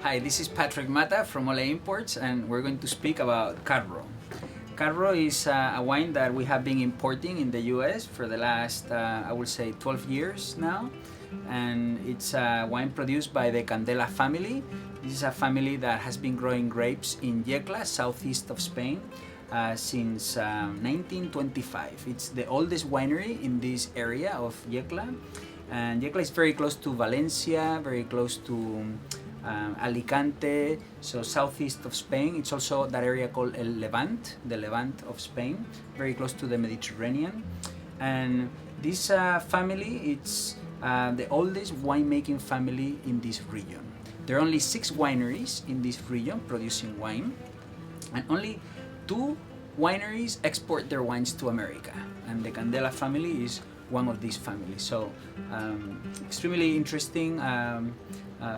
Hi, this is Patrick Mata from Ole Imports, and we're going to speak about Carro. Carro is a wine that we have been importing in the US for the last, I would say, 12 years now. And it's a wine produced by the Candela family. This is a family that has been growing grapes in Yecla, southeast of Spain, since 1925. It's the oldest winery in this area of Yecla. And Yecla is very close to Valencia, very close to Alicante, so southeast of Spain. It's also that area called El Levant, the Levant of Spain, very close to the Mediterranean. And this family, it's the oldest winemaking family in this region. There are only 6 wineries in this region producing wine, and only 2 wineries export their wines to America, and the Candela family is one of these families. So extremely interesting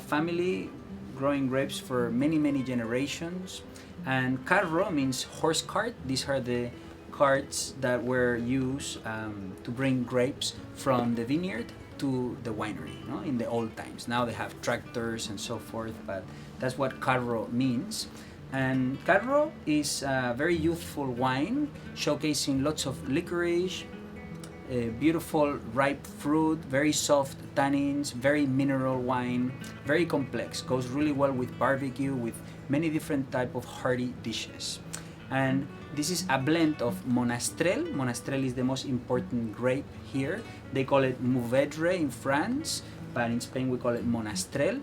family, growing grapes for many generations. And carro means horse cart. These are the carts that were used to bring grapes from the vineyard to the winery, in the old times. Now they have tractors and so forth, but that's what carro means. And carro is a very youthful wine, showcasing lots of licorice, beautiful ripe fruit, very soft tannins, very mineral wine, very complex, goes really well with barbecue, with many different type of hearty dishes. And this is a blend of Monastrell. Monastrell is the most important grape here. They call it Mourvedre in France, but in Spain we call it Monastrell.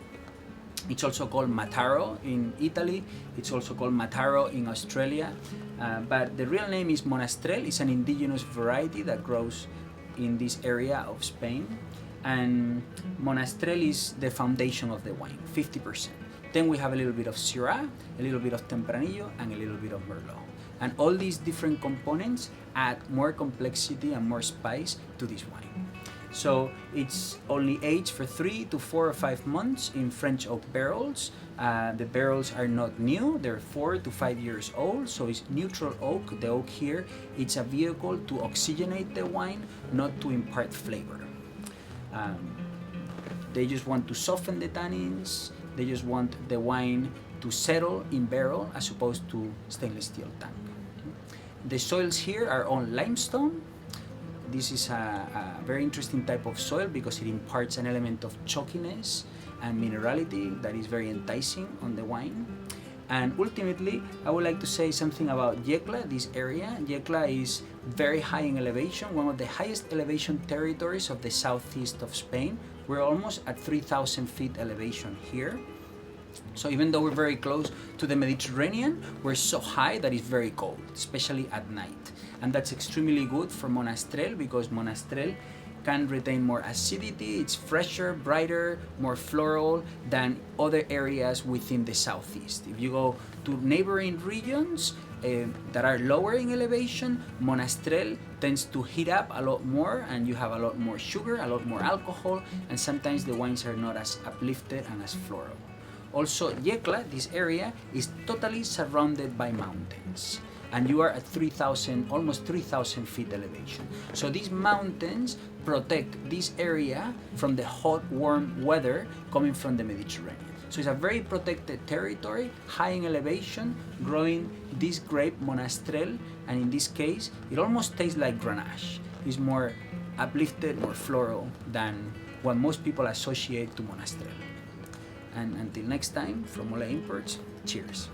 It's also called Mataro in Italy. It's also called Mataro in Australia. But the real name is Monastrell. It's an indigenous variety that grows in this area of Spain. And Monastrell is the foundation of the wine, 50%. Then we have a little bit of Syrah, a little bit of Tempranillo, and a little bit of Merlot. And all these different components add more complexity and more spice to this wine. So it's only aged for 3 to 4 or 5 months in French oak barrels. The barrels are not new, they're 4 to 5 years old, so it's neutral oak. The oak here, it's a vehicle to oxygenate the wine, not to impart flavor. They just want to soften the tannins, they just want the wine to settle in barrel as opposed to stainless steel tank. The soils here are on limestone. This is a very interesting type of soil because it imparts an element of chalkiness and minerality that is very enticing on the wine. And ultimately, I would like to say something about Yecla, this area. Yecla is very high in elevation, one of the highest elevation territories of the southeast of Spain. We're almost at 3,000 feet elevation here. So even though we're very close to the Mediterranean, we're so high that it's very cold, especially at night. And that's extremely good for Monastrell because Monastrell can retain more acidity, it's fresher, brighter, more floral than other areas within the southeast. If you go to neighboring regions that are lower in elevation, Monastrell tends to heat up a lot more and you have a lot more sugar, a lot more alcohol, and sometimes the wines are not as uplifted and as floral. Also, Yecla, this area, is totally surrounded by mountains. And you are at 3,000, almost 3,000 feet elevation. So these mountains protect this area from the hot, warm weather coming from the Mediterranean. So it's a very protected territory, high in elevation, growing this grape Monastrell, and in this case, it almost tastes like Grenache. It's more uplifted, more floral than what most people associate to Monastrell. And until next time, from Ole Imports, cheers.